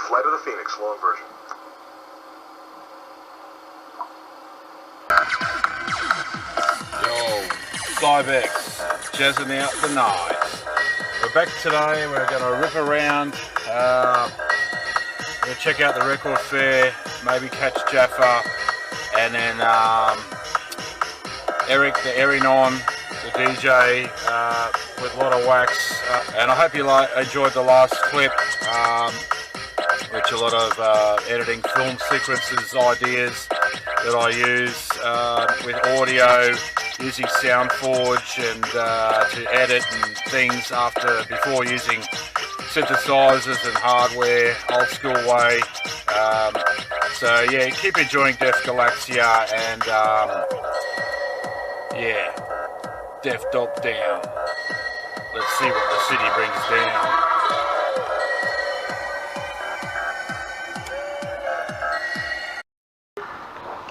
Flight of the Phoenix, long version. Yo, Cybex, jazzing out the night. We're back today, we're going to rip around, we'll check out the record fair, maybe catch Jaffa, and then Eric, the Erinon, the DJ, with a lot of wax, and I hope you enjoyed the last clip, which a lot of editing film sequences, ideas that I use with audio, using SoundForge and to edit and things before using synthesizers and hardware, old school way. So yeah, keep enjoying Def Galaxia and yeah, Def Dope down. Let's see what the city brings down.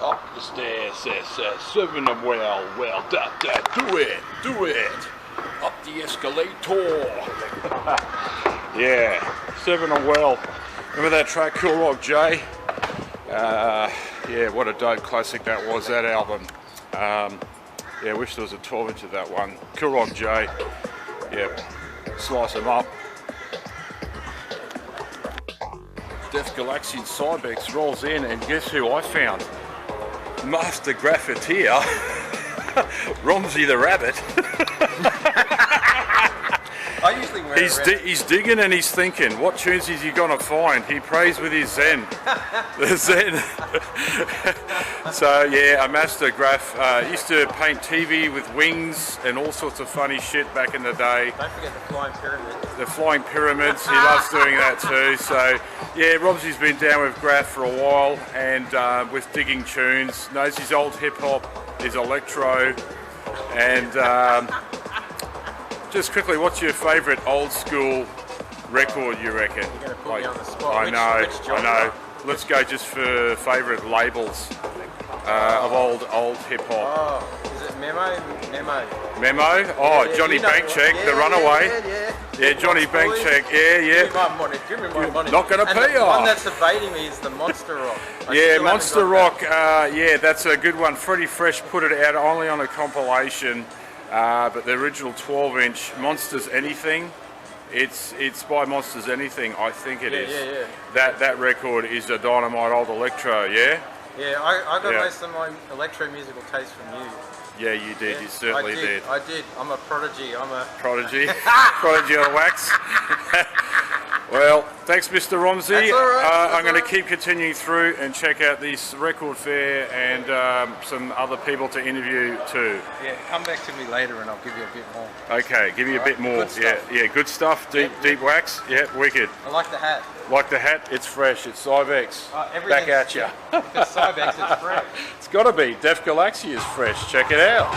Up the stairs, serving them well, do it, up the escalator. Yeah, serving them well. Remember that track, Cool Rock J? Yeah, what a dope classic that was, that album. Yeah, I wish there was a 12-inch of that one. Cool Rock J, yeah, slice them up. Def Galaxia and Cybex rolls in, and guess who I found? Master Graffiteer, Romz the Rabbit. I usually wear he's digging and he's thinking, what tunes is he gonna find? He prays with his Zen. The Zen. So yeah, a master graph. Used to paint TV with wings and all sorts of funny shit back in the day. Don't forget the flying pyramids. The flying pyramids, he loves doing that too. So yeah, Robsy's been down with graph for a while and with digging tunes. Knows his old hip hop, his electro, and just quickly, what's your favourite old school record you reckon? You're going to put me on the spot. I know. Let's go just for favourite labels of old hip hop. Oh, is it Memo? Memo? Oh, yeah, Johnny Bankcheck, the Runaway. Yeah, Johnny Bankcheck. Yeah. Give me my money. Not going to pay The off. one that's evading me is the Monster Rock. Yeah, Monster Rock. Yeah, that's a good one. Freddie Fresh put it out only on a compilation. But the original 12-inch Monsters Anything, it's by Monsters Anything, I think it is. Yeah. That record is a dynamite old electro, yeah? Yeah, I got most of my electro musical taste from you. Yeah, you did. Yeah, you certainly did. I did. I'm a prodigy. Prodigy. Prodigy on wax. Well, thanks, Mr. Romzy. That's all right. I'm going to keep continuing through and check out this record fair and some other people to interview too. Yeah, come back to me later and I'll give you a bit more. Okay, give you a bit more. Good Good stuff. Deep wax. Yeah, wicked. I like the hat. Like the hat, it's fresh. It's Cybex. Back at you. If it's Cybex, it's fresh. It's got to be. Def Galaxia is fresh. Check it out.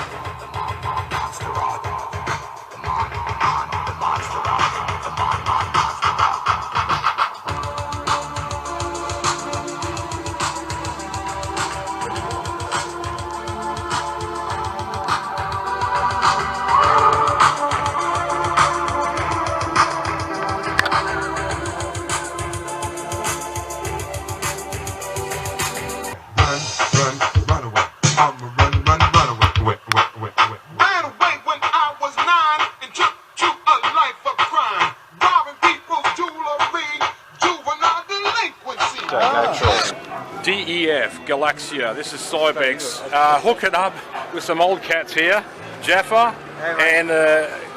DEF, Galaxia, this is Cybex, hooking up with some old cats here, Jaffa and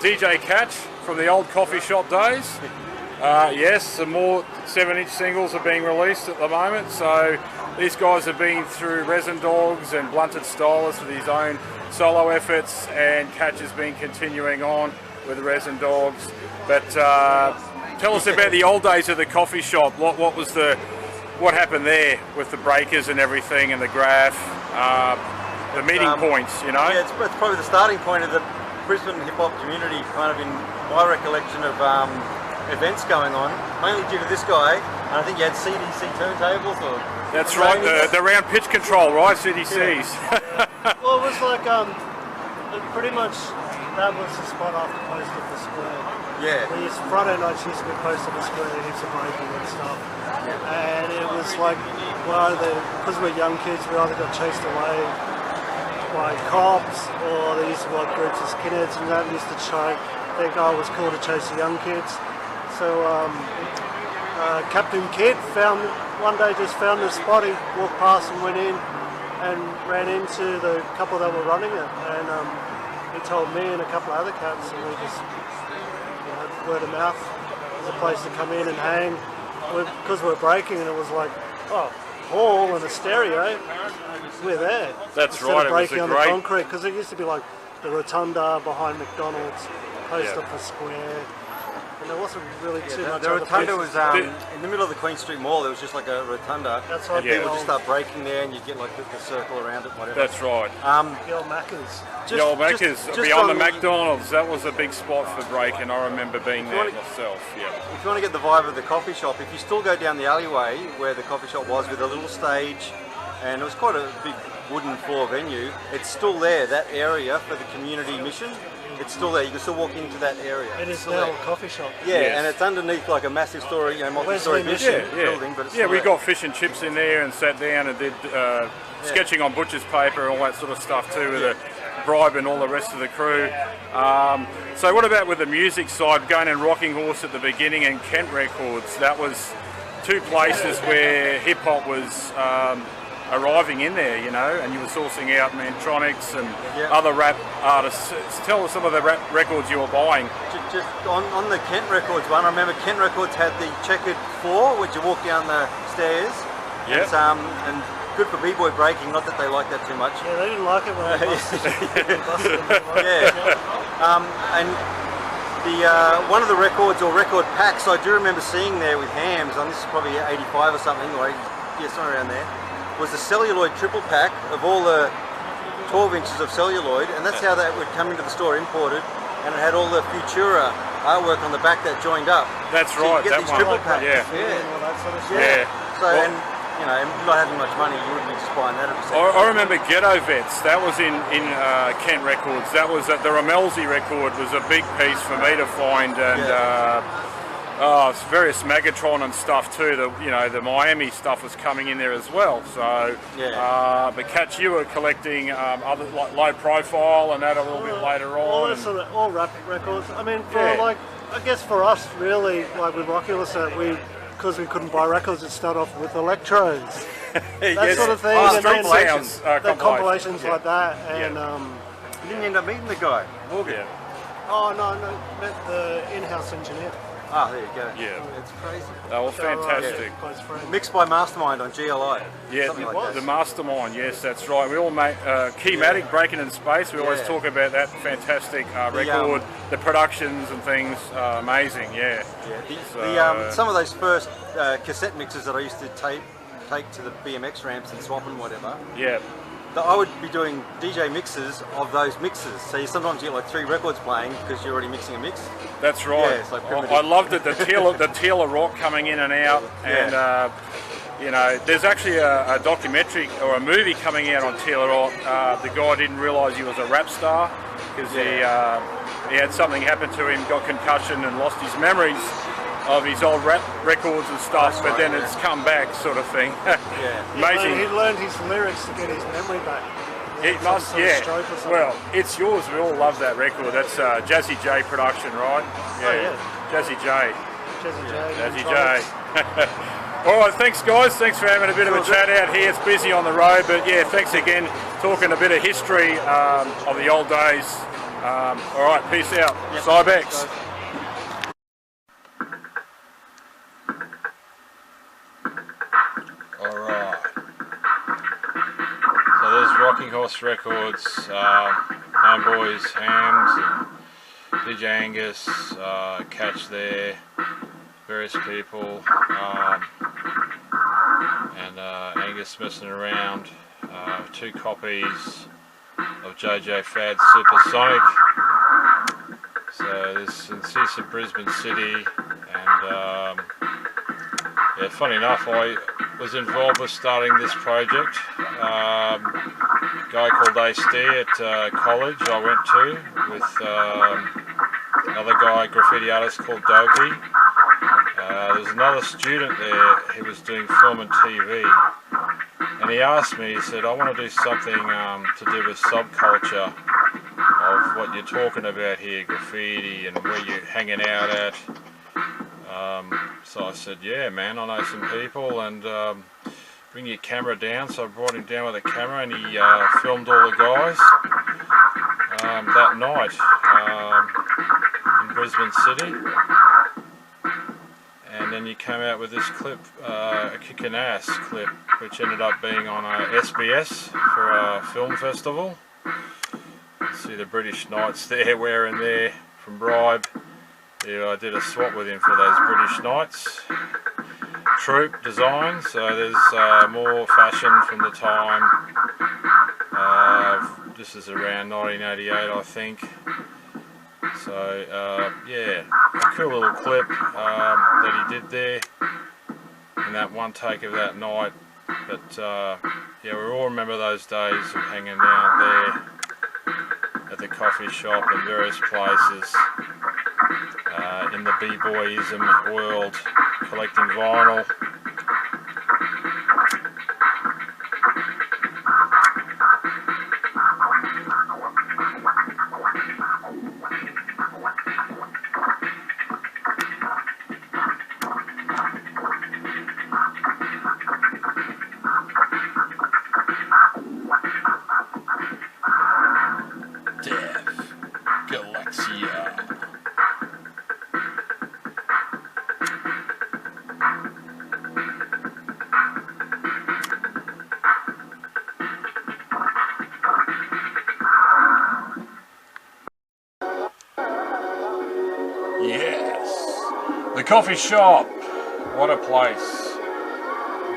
DJ Katch from the old coffee shop days. Yes, some more 7-inch singles are being released at the moment, so these guys have been through Resin Dogs and Blunted Stylus with his own solo efforts, and Katch has been continuing on with Resin Dogs. But tell us about the old days of the coffee shop. What happened there with the breakers and everything, and the graph, the meeting points, you know? Yeah, it's probably the starting point of the Brisbane hip-hop community, kind of in my recollection of events going on, mainly due to this guy, and I think you had CDC turntables or... That's right, the round pitch control, right, CDCs? Yeah. Well, it was like, pretty much, that was the spot off the post of the square. Yeah. Friday nights used to be posted on the square, heaps of breaking and stuff. And it was like, because we're young kids, we either got chased away by cops, or they used to be like groups of skinheads and that used to try. Their goal was cool to chase the young kids. So Captain Kidd one day just found the spot. He walked past and went in and ran into the couple that were running it, and he told me and a couple of other cats, and we just, word of mouth, there's a place to come in and hang. Because we're breaking, and it was like, hall and a stereo, we're there. That's Instead right, of breaking it was on a great... the concrete, because it used to be like the rotunda behind McDonald's, post up the square, and there wasn't really too much. The rotunda was in the middle of the Queen Street Mall. There was just like a rotunda. That's right. And people just start breaking there, and you get like the circle around it, whatever. That's right. The old Macca's. The old Macca's, beyond the McDonald's, that was a big spot for breaking. I remember being there myself. Yeah. If you want to get the vibe of the coffee shop, if you still go down the alleyway where the coffee shop was with a little stage, and it was quite a big wooden floor venue, it's still there, that area for the community mission. It's still there. You can still walk into that area. It is now a coffee shop. Yeah, and it's underneath like a massive story, multi-story building. But it's we got fish and chips in there and sat down and did sketching on butcher's paper and all that sort of stuff too, with a bribe and all the rest of the crew. So what about with the music side, going and Rocking Horse at the beginning and Kent Records? That was two places where hip hop was arriving in there, and you were sourcing out Mantronics and other rap artists. Tell us some of the rap records you were buying. Just on the Kent Records one, I remember Kent Records had the checkered floor, which you walk down the stairs. Yeah. And good for b-boy breaking, not that they like that too much. Yeah, they didn't like it when I busted. And one of the records or record packs I do remember seeing there with Hams, and this is probably 85 or something, or 80, somewhere around there, was the celluloid triple pack of all the 12 inches of celluloid, and that's how that would come into the store imported, and it had all the Futura artwork on the back that joined up. That's so right, you get that these one. triple packs. Yeah. All that sort of stuff. Yeah. So, and not having much money, you wouldn't be just buying that. I remember Ghetto Vets. That was in Kent Records. That was the Romelzi record was a big piece for me to find, and various Megatron and stuff too. The Miami stuff was coming in there as well. So, but Katch, you were collecting other like Low Profile and that a little bit later on. All rap records. I mean, I guess for us, really, like with Rockulus, because we couldn't buy records, it started off with electros, that sort of thing, and compilations like that, and you didn't end up meeting the guy, Morgan. Oh no, met the in-house engineer. Ah, there you go. Yeah, it's crazy. They were fantastic. Mixed by Mastermind on GLI. Yeah, the Mastermind. Yes, that's right. We all make Keymatic, Breaking in Space. We always talk about that fantastic record, the productions and things. Amazing. Yeah. Some of those first cassette mixes that I used to take to the BMX ramps and swap and whatever. Yeah. I would be doing DJ mixes of those mixes. So sometimes you get like 3 records playing because you're already mixing a mix. That's right. Yeah, it's like I loved it. The Teal Rock coming in and out, and there's actually a documentary or a movie coming out on Teal Rock. The guy didn't realise he was a rap star because he had something happen to him, got concussion, and lost his memories of his old rap records and stuff, but then it's come back, sort of thing. Amazing. He learned his lyrics to get his memory back. It must, Well, it's yours. We all love that record. That's Jazzy J production, right? Yeah. Jazzy J. Jazzy J. All right, thanks guys. Thanks for having a bit of a chat out here. It's busy on the road, but thanks again. Talking a bit of history of the old days. All right, peace out. Cybex. Rocking Horse Records, Homeboys, Hams, and DJ Angus, Katch there, various people, and Angus messing around, 2 copies of JJ Fad's Supersonic. So this is some Brisbane City, and funny enough, I was involved with starting this project. A guy called A. Steer at college I went to with another guy, graffiti artist called Dopey. There's another student there who was doing film and TV, and he asked me, he said, I want to do something to do with subculture of what you're talking about here, graffiti, and where you're hanging out at. So I said, yeah man, I know some people, and bring your camera down. So I brought him down with a camera, and he filmed all the guys that night in Brisbane City. And then he came out with this clip, a kickin' ass clip, which ended up being on SBS for a film festival. You see the British Knights there wearing there from Bribe. Yeah, I did a swap with him for those British Knights troop design, so there's more fashion from the time. This is around 1988, I think. So yeah, a cool little clip that he did there in that one take of that night. But yeah, we all remember those days of hanging out there at the coffee shop and various places in the b-boyism world, collecting vinyl. Galaxia. Yes, the coffee shop. What a place.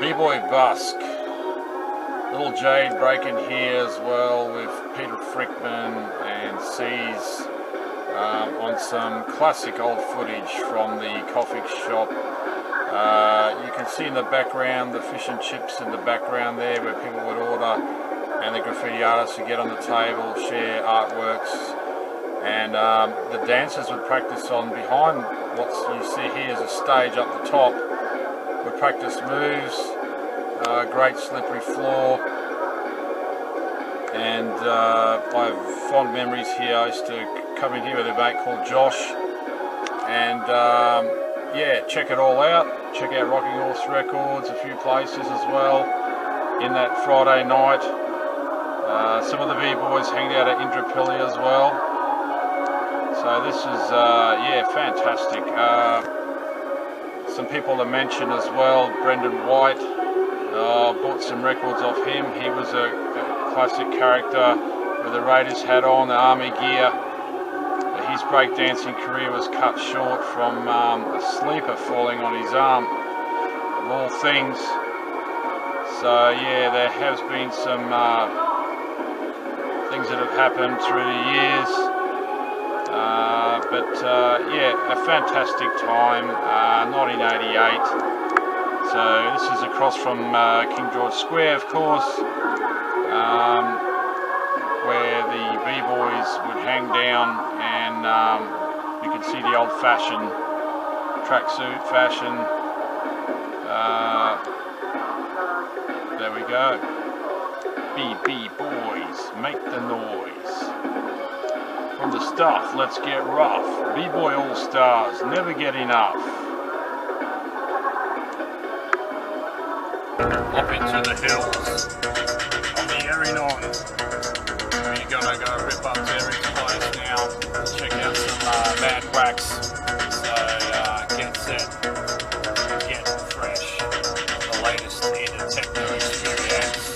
B-boy Busk. Little Jade breaking here as well with Peter Frickman and C's on some classic old footage from the coffee shop. You can see in the background the fish and chips in the background there where people would order, and the graffiti artists would get on the table, share artworks, and the dancers would practice on behind what you see here is a stage up the top. Would practice moves. Great slippery floor, and I have fond memories here. I used to come in here with a mate called Josh, and yeah, check it all out. Check out Rocking Horse Records, a few places as well in that Friday night. Some of the B-boys hanged out at Indrapilli as well. So this is yeah, fantastic. Some people to mention as well, Brendan White. Bought some records off him. He was a classic character with a Raiders hat on, the army gear. His breakdancing career was cut short from a sleeper falling on his arm, of all things. So yeah, there has been some things that have happened through the years. But yeah, a fantastic time, 1988. So this is across from King George Square, of course, where the B-boys would hang down, and you can see the old-fashioned tracksuit fashion. There we go. B-boys, make the noise. From the stuff, let's get rough. B-boy all-stars, never get enough. Up into the hills on the Erinon. We're gonna go rip up Eric's place now. Check out some Mad Wax. So get set, get fresh. The latest in the techno experience.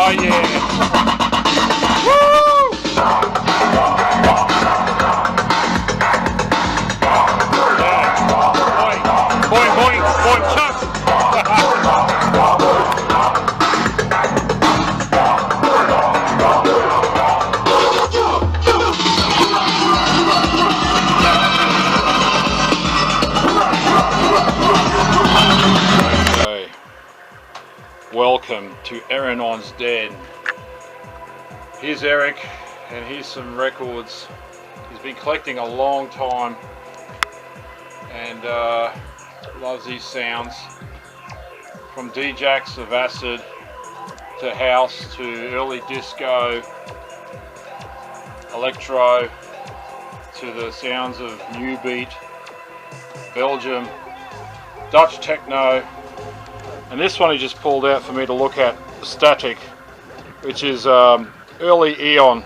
Oh yeah! Boing, boing, boing, chuck! Okay. Welcome to Erinon's Den. Here's Eric, and here's some records. He's been collecting a long time, and loves these sounds, from D-Jacks of acid to house to early disco, electro to the sounds of new beat, Belgium, Dutch techno, and this one he just pulled out for me to look at, Static, which is early Eon.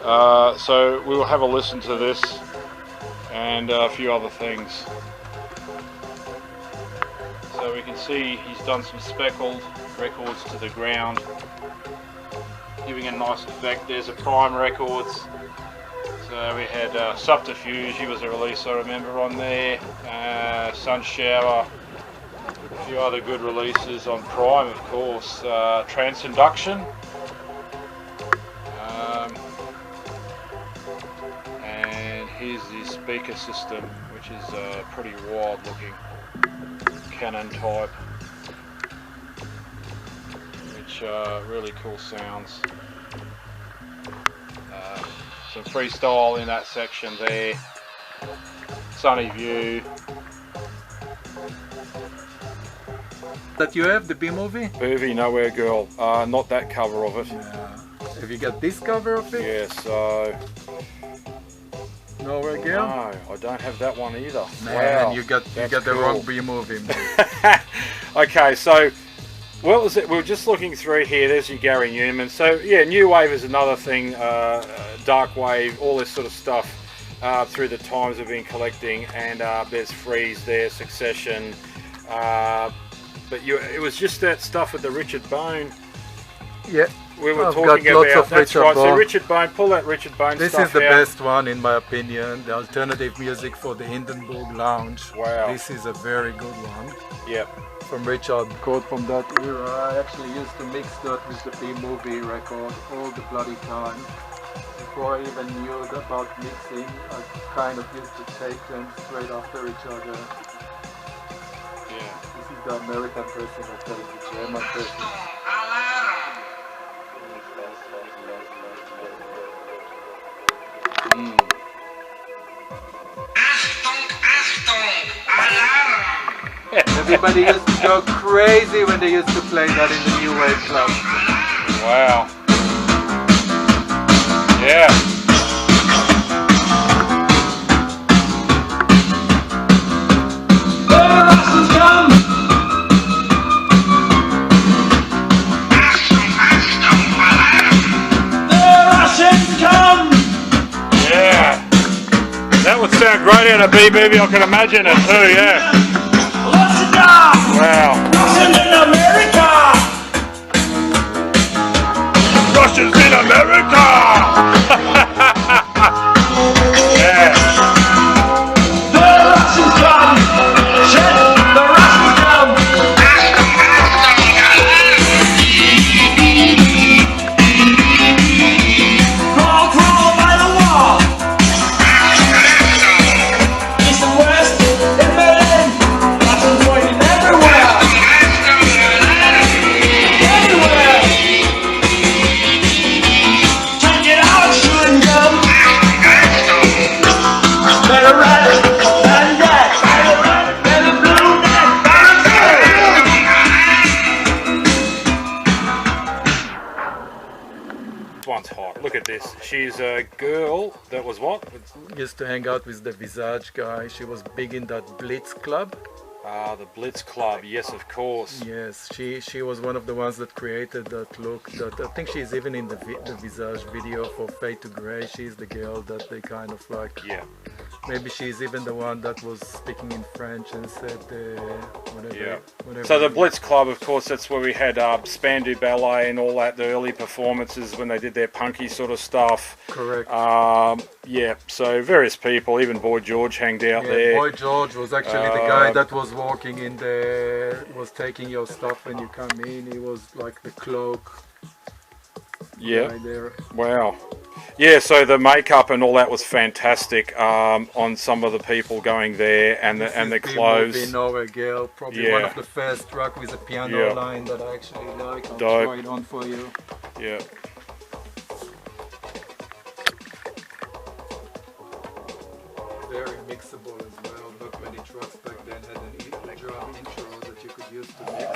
So we will have a listen to this and a few other things. So we can see he's done some speckled records to the ground, giving a nice effect. There's a Prime Records. So we had Subterfuge, he was a release I remember on there, Sun Shower, a few other good releases on Prime of course, Transinduction, and here's the speaker system, which is pretty wild looking, Canon type, which really cool sounds. Some freestyle in that section there, sunny view. That you have, the B-movie? Movie Nowhere Girl, not that cover of it. Yeah. Have you got this cover of it? Yes, so... Nowhere Girl? No, I don't have that one either. Man, wow, you got the cool. wrong B-movie, man. Okay, so what was it? We were just looking through here. There's your Gary Newman. So yeah, new wave is another thing. Dark wave, all this sort of stuff through the times we've been collecting. And there's Freeze there, Succession. But it was just that stuff with the Richard Bone. Yeah. We were I've talking got lots about. of That's Richard right. Bone. So Richard Bone, pull that Richard Bone This stuff is the out. best one in my opinion, the alternative music for the Hindenburg Lounge. Wow. This is a very good one. Yep. From Richard, code from that era. I actually used to mix that with the B-movie record all the bloody time. Before I even knew about mixing, I kind of used to take them straight after each other. Yeah. This is the American version of the German version. Everybody used to go crazy when they used to play that in the New Wave Club. Wow. Yeah. The Russians come. The Russians come. Yeah. That would sound great in a B-movie, I can imagine it too, yeah. Wow. Russians in America. Russians in America! Yeah. The Russians come. Shit, the Russians come. Crawl, crawl by the wall. East and west in Berlin. Russians waiting everywhere. Everywhere. Take it out, chewing gum. Better red than that. Better red, better blue than better This one's hot. Look at this. She's a girl that was what? Used to hang out with the Visage guy. She was big in that Blitz club. Ah, the Blitz Club. Yes, of course. Yes, she was one of the ones that created that look. That I think she's even in the Visage video for Fade to Grey. She's the girl that they kind of like Yeah. maybe she's even the one that was speaking in French and said whatever. Yeah. Whatever. So the Blitz Club, of course, that's where we had Spandu Ballet and all that, the early performances when they did their punky sort of stuff. Correct. Yeah, so various people, even Boy George hanged out there. Boy George was actually the guy that was walking in there, was taking your stuff when you come in. He was like the cloak. Yeah. Guy there. Wow. Yeah, so the makeup and all that was fantastic on some of the people going there, and the clothes. This is Nowhere Girl, probably one of the first rock with a piano line that I actually like. I'll try it on for you. Yeah. Very mixable as well. Not many trucks back then had an drum intro that you could use to mix.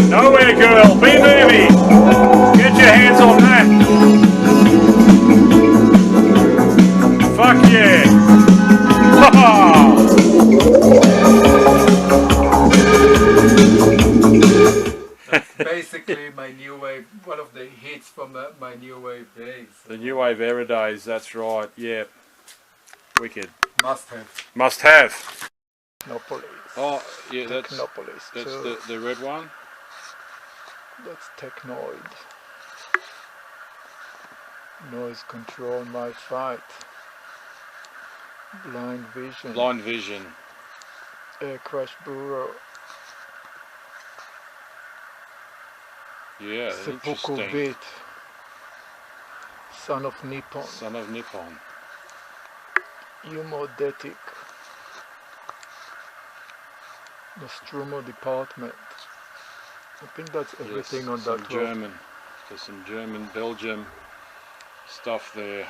Nowhere Girl, B-Movie. Get your hands on that. Fuck yeah. That's basically my new wave, one of the hits from my new wave days. The new wave era days, that's right, yeah. Wicked. Must have. Must have. Technopolis. Oh, yeah, that's the red one. That's Technoid. Noise Control My Fight. Blind Vision. Blind Vision. Air Crash Bureau. Yeah, Seppuku interesting. Beat. Son of Nippon. Son of Nippon. Humodetic. Nostromo Department. I think that's everything on that road. German. There's some German, Belgium stuff there.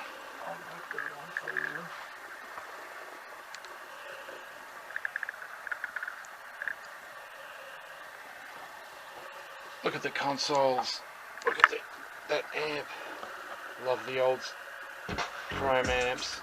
Look at the consoles. Look at that amp. Love the old chrome amps.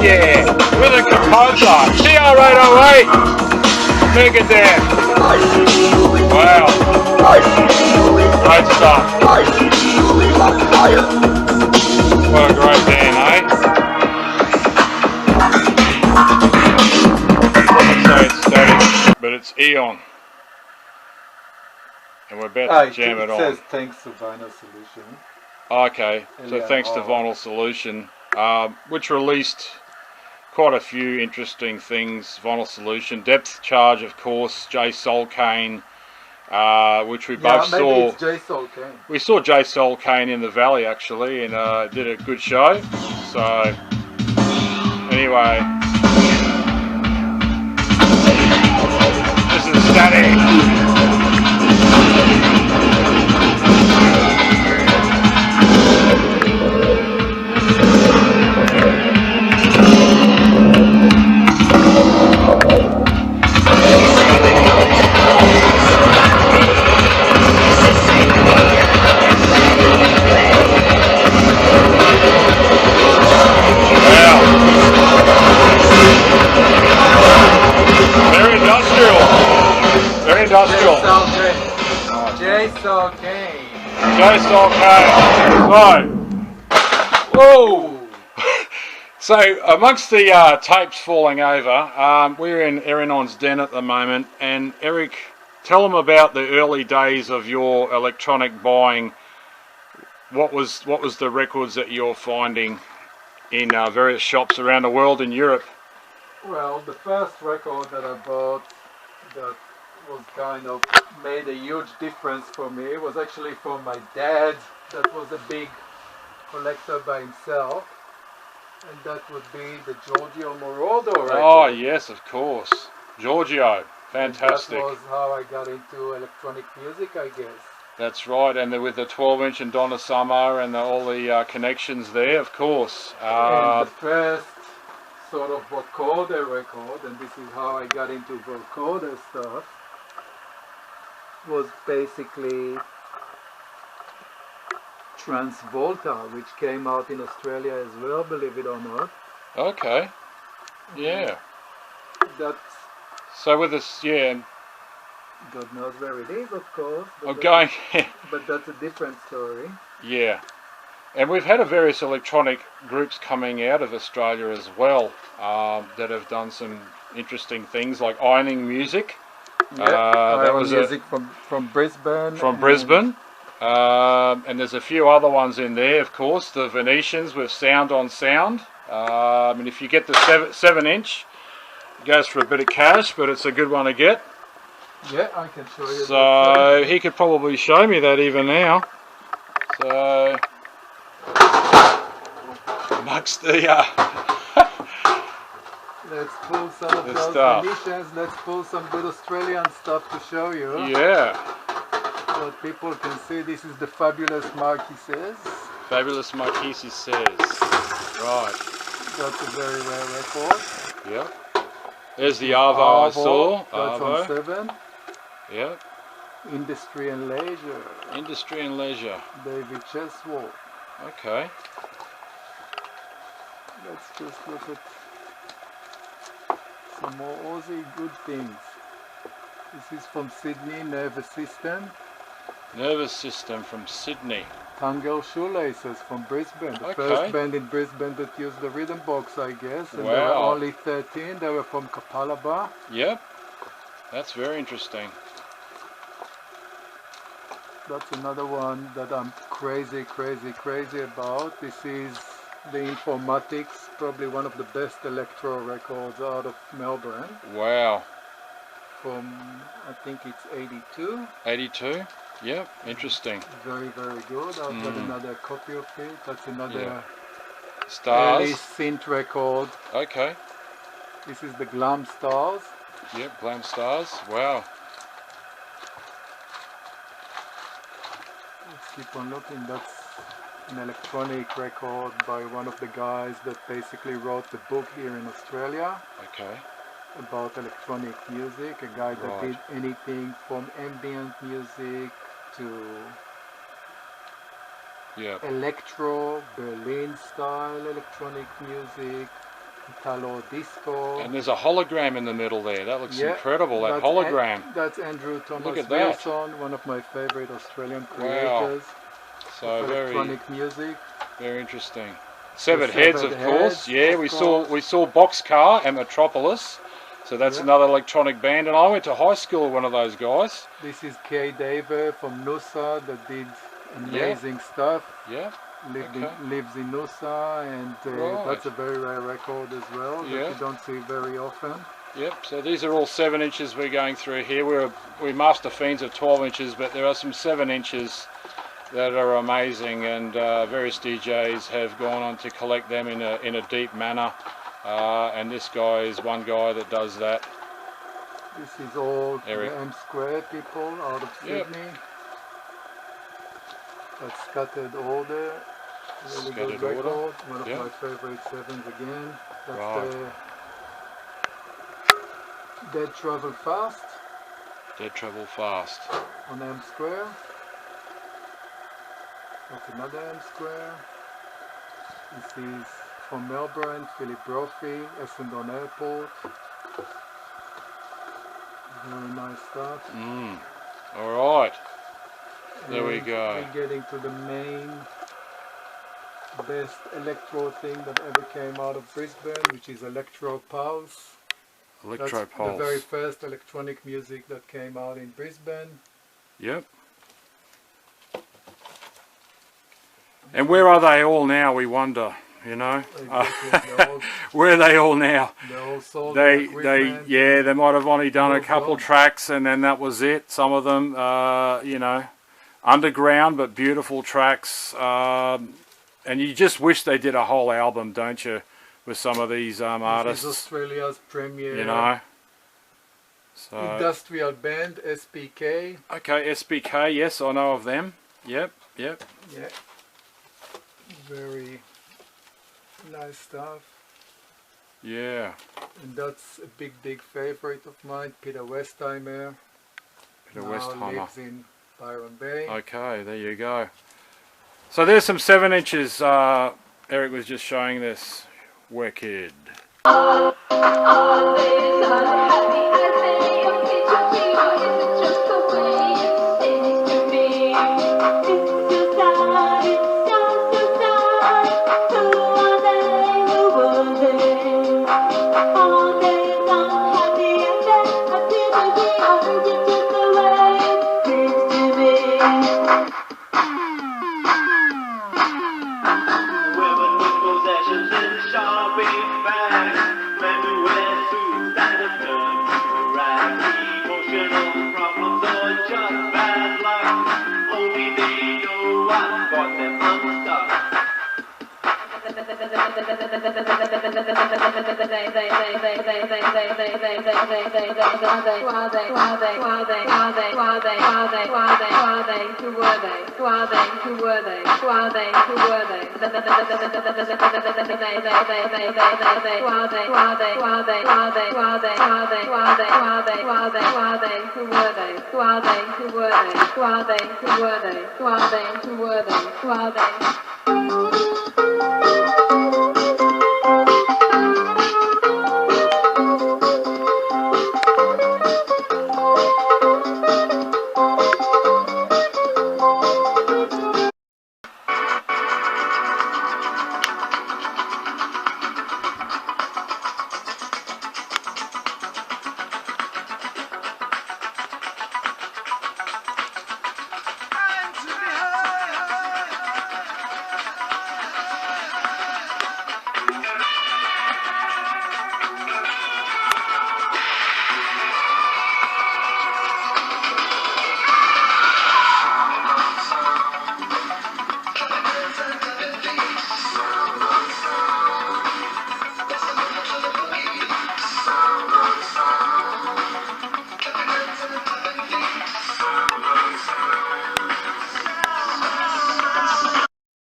Yeah, with a composer, CR808, Megadeth. Wow, great stuff. What a great band, eh? I'd say it's static, but it's Eon. And we're about to jam it on. It says Thanx to Vinyl Solution. Okay, so thanks to Vinyl Solution, which released quite a few interesting things. Vinyl Solution, Depth Charge, of course, J Soul Kane, which we both saw. Maybe it's J Soul Kane. We saw J Soul Kane in the Valley actually, and did a good show. So anyway, this is Static. Industrial. Jigsaw Kane. Jigsaw Kane. So, whoa. So, amongst the tapes falling over, we're in Erinon's den at the moment, and Eric, tell them about the early days of your electronic buying. What was the records that you're finding in various shops around the world in Europe? Well, the first record that I bought that was kind of made a huge difference for me was actually from my dad, that was a big collector by himself, and that would be the Giorgio Moroder record. Oh yes, of course, Giorgio, fantastic. And that was how I got into electronic music, I guess. That's right, and with the 12-inch and Donna Summer and all the connections there, of course. And the first sort of vocoder record, and this is how I got into vocoder stuff, was basically Transvolta, which came out in Australia as well, believe it or not. Okay, yeah. That's, so with this, yeah. God knows where it is, of course. I'm going. But that's a different story. Yeah, and we've had various electronic groups coming out of Australia as well that have done some interesting things, like Ironing Musik. Yeah, that was music from Brisbane. From Brisbane. And there's a few other ones in there, of course. The Venetians with Sound on Sound. And if you get the 7-inch, it goes for a bit of cash, but it's a good one to get. Yeah, I can show you. So he could probably show me that even now. So amongst the let's pull some of those Venetians. Let's pull some good Australian stuff to show you. Yeah. So people can see this is the Fabulous Marquises. Fabulous Marquises says. Right. That's a very rare record. Yeah. There's the Arvo I saw. That's on 7. Yeah. Industry and Leisure. Industry and Leisure. David Cheswell. Okay. Let's just look at some more Aussie good things. This is from Sydney, Nervous System. Nervous System from Sydney. Tangle Shoelaces from Brisbane. The first band in Brisbane that used the rhythm box, I guess. And they were only 13. They were from Kapalaba. Yep. That's very interesting. That's another one that I'm crazy about. This is the Informatics, probably one of the best electro records out of Melbourne. Wow. From, I think it's 82. 82? Yep, interesting. Very good. I've got another copy of it. That's another Stars. early synth record. Okay. This is the Glam Stars. Yep, Glam Stars. Wow. Let's keep on looking. That's an electronic record by one of the guys that basically wrote the book here in Australia. Okay. About electronic music. A guy that did anything from ambient music to electro, Berlin style electronic music, Italo disco. And there's a hologram in the middle there. That looks incredible, that hologram. That's Andrew Thomas Look at Wilson, one of my favorite Australian creators. So electronic music. Very interesting. Severed Heads, of course. Yeah, we saw Boxcar and Metropolis. So that's another electronic band, and I went to high school with one of those guys. This is Kay Daver from Noosa that did amazing stuff. Yeah. lives in Noosa, and Right. that's a very rare record as well Yeah. that you don't see very often. Yep, so these are all 7 inches we're going through here. We master fiends of 12 inches, but there are some 7 inches that are amazing, and various DJs have gone on to collect them in a deep manner, and this guy is one guy that does that. This is all Eric. the M Square people out of Yep. Sydney. That's Scattered Order. Really Scattered good record. Order. One of Yep. my favorite sevens again. That's Right. the Dead Travel Fast Dead Travel Fast. on M Square. That's another M Square. This is from Melbourne, Philip Brophy, Essendon Airport. Very nice stuff. Alright, there we And go. We're getting to the main best electro thing that ever came out of Brisbane, which is Electro Pulse. Electro That's Pulse. the very first electronic music that came out in Brisbane. Yep. And where are they all now, we wonder, you know? Exactly, they're all- Where are they all now? They all sold their equipment. They might have only done a Moved couple on. tracks and then that was it. Some of them, you know, underground but beautiful tracks. And you just wish they did a whole album, don't you, with some of these This artists, is Australia's premier you know? So, industrial band, SPK. okay, SBK, yes, I know of them. Yep. Yeah. Very nice stuff. Yeah. And that's a big favorite of mine, Peter Westheimer. Peter Now Westheimer. lives in Byron Bay. Okay, there you go. So there's some 7 inches. Eric was just showing this. Wicked.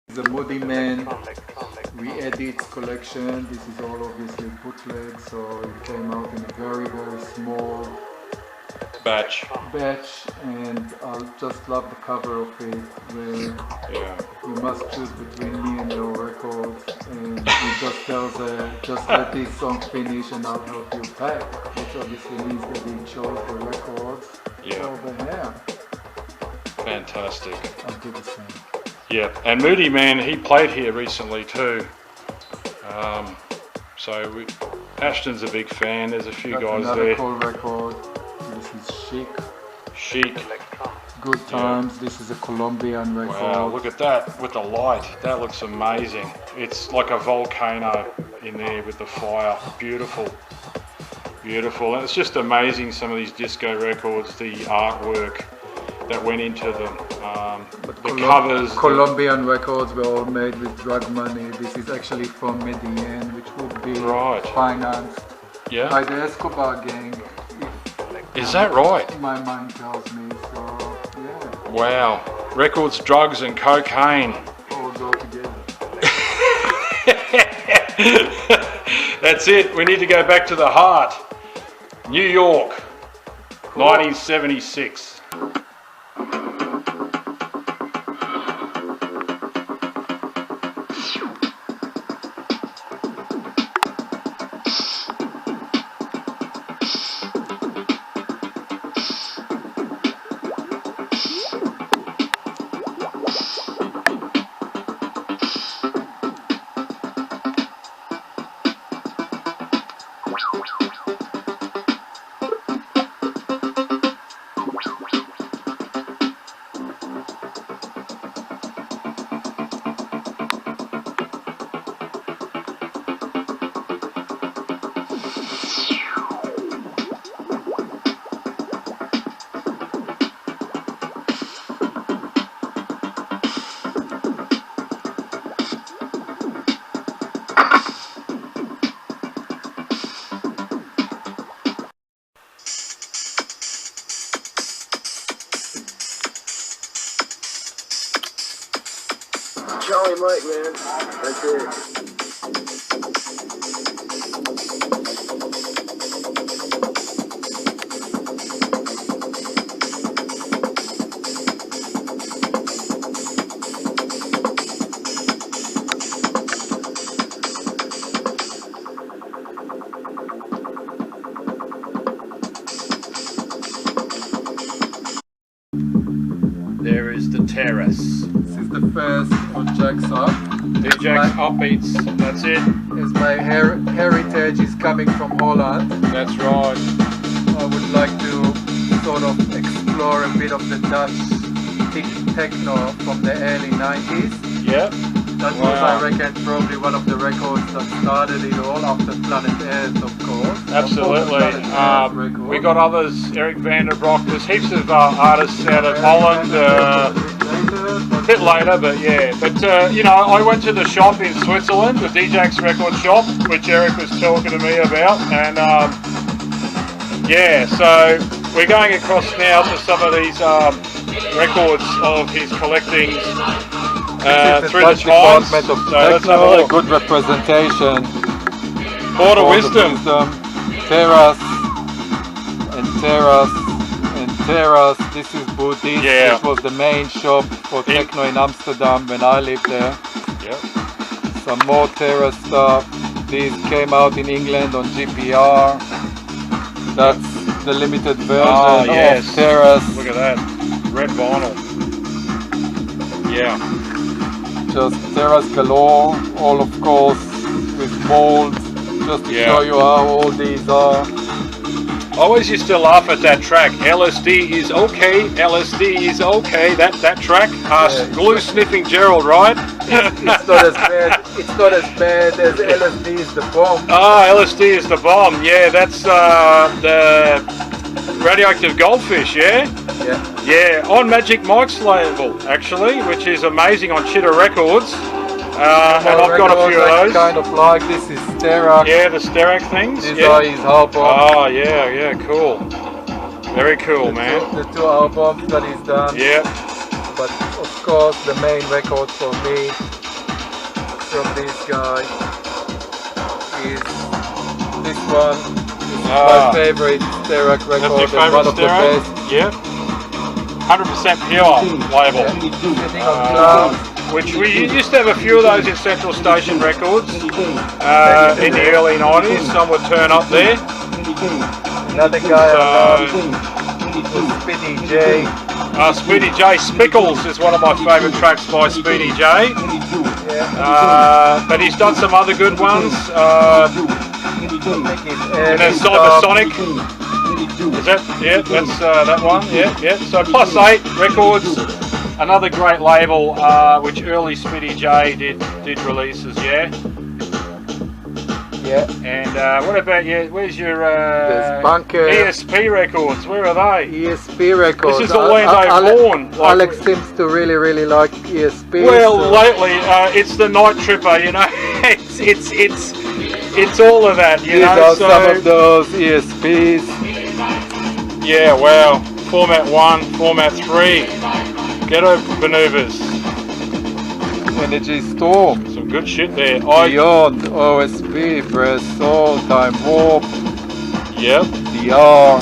The Moody Man re-edits collection. This is all obviously bootleg, so it came out in a very small Batch. batch, and I just love the cover of it, where Yeah. you must choose between me and your record, and it just tells just let this song finish and I'll help you pack, which obviously means that he chose the records Yeah. over here. Fantastic. I'll do the same. Yeah, and Moody Man, he played here recently too. Ashton's a big fan. There's a few That's guys another there. cool record. This is Chic. Chic. Good Times. This is a Colombian record. Wow, look at that with the light. That looks amazing. It's like a volcano in there with the fire. Beautiful. Beautiful. And it's just amazing, some of these disco records, the artwork that went into them. The covers. Colombian records were all made with drug money. This is actually from Medellin, which would be financed by the Escobar gang. Is that right? My mind tells me, so yeah. Wow. Records, drugs and cocaine. All go together. That's it. We need to go back to the heart. New York, 1976. Charlie Mike, man. That's it. There is the terrace. This is the first on Jigsaw. DJ's upbeats, that's it. As my heritage is coming from Holland, That's right. I would like to sort of explore a bit of the Dutch techno from the early 90s. Yep. That was, I reckon, probably one of the records that started it all after Planet Earth, of course. Absolutely. We got others, Eric Vanderbroek. There's heaps of artists out of Holland. A bit later, but yeah. But you know, I went to the shop in Switzerland, the DJ's record shop, which Eric was talking to me about, and yeah. So we're going across now to some of these records of his collectings through the times. Department of So let's have a Techno, look. good representation. Port of Wisdom. Terrace and Terrace and Terrace. This is Booties. Yeah. This was the main shop for techno in Amsterdam when I lived there. Yep. Some more Terrace stuff. These came out in England on GPR. That's the limited version of Terrace. Look at that. Red vinyl. Yeah. Just Terrace galore. All of course with molds. Just to show you how old these are. I always used to laugh at that track. LSD is okay. LSD is okay. That track. Glue sniffing Gerald, right? It's not as bad. It's not as bad as LSD is the bomb. Ah, LSD is the bomb. Yeah, that's the radioactive goldfish. Yeah. Yeah. Yeah, on Magic Mike's label actually, which is amazing on Chitter Records. And I've got a few of those. Kind of like this is Sterak. Yeah, the Sterak things. These are his albums. Oh yeah, cool. Very cool, man. The two albums that he's done. Yeah. But of course, the main record for me from this guy is this one. This is my favorite Sterak record. That's your favorite one of the Sterak? best. Yeah. 100% pure label. Sitting on clouds. Which we used to have a few of those in Central Station Records in the early 90s. Some would turn up there. Another guy I love was Speedy J. Speedy J. Spickles is one of my favourite tracks by Speedy J. But he's done some other good ones. And then Cybersonic. Is that, yeah, that's that one, yeah. So Plus 8 Records, another great label, which early Spitty J did releases, yeah? Yeah. And what about where's your There's Bunker. ESP Records, where are they? ESP Records. This is Orlando born. Like, Alex seems to really like ESP. well, so. lately it's the Night Tripper, you know. it's all of that, you These know. are So, some of those ESPs. yeah, wow. Format 1, Format 3. Ghetto Maneuvers. Energy Storm. Some good shit there. Beyond, OSP, Press, Soul, Time Warp, Yep. DR,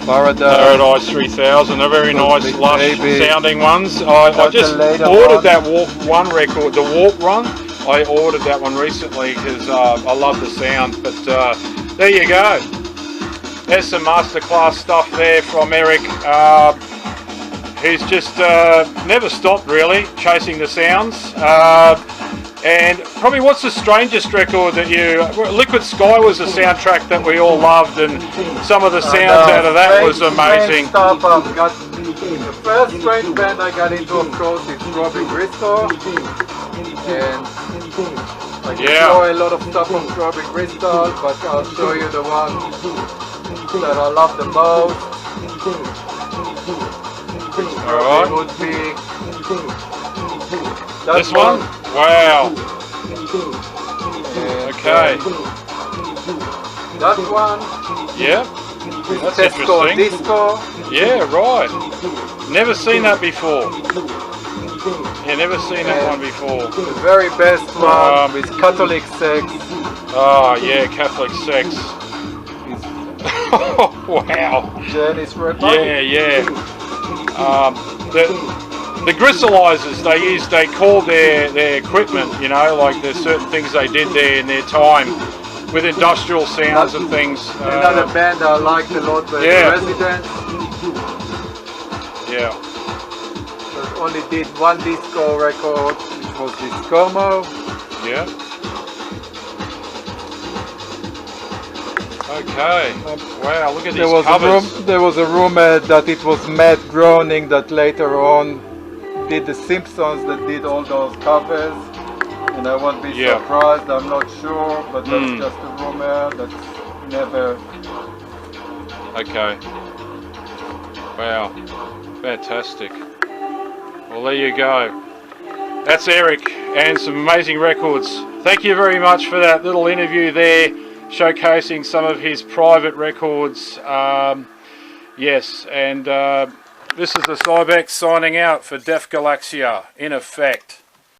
Paradise. Paradise 3000. They're very nice, Big lush Baby. sounding ones. I That's just a later ordered one. that Warp 1 record, the Warp Run. I ordered that one recently because I love the sound. But there you go. There's some masterclass stuff there from Eric. He's just never stopped really chasing the sounds. And probably what's the strangest record that you... Liquid Sky was a soundtrack that we all loved, and some of the sounds out of that was amazing. Stuff the first strange band I got into, of course, is Robbie Bristol. And I enjoy a lot of stuff from Robbie Bristol, but I'll show you the one that I love the most. Alright. Would be This one? Wow. Okay. That one. Yep. That's Tesco interesting. Disco. Yeah, right. Never seen that before. Yeah, never seen that one before. The very best one with Catholic Sex. Oh, yeah, Catholic Sex. Wow. Janice Redmond. Yeah. The gristalizers they called their equipment, you know, like there's certain things they did there in their time with industrial sounds and things. Another band I liked a lot was Yeah. Residents. Yeah. That only did one disco record, which was Discomo. Yeah. Okay. Wow, look at these covers. There was a rumor that it was Matt Groening that later on did the Simpsons that did all those covers, and I won't be surprised. I'm not sure, but that's just a rumor. That's never. Okay. Wow. Fantastic. Well, there you go. That's Eric and some amazing records. Thank you very much for that little interview there, showcasing some of his private records. Yes, and this is the Cybex signing out for Def Galaxia, in effect.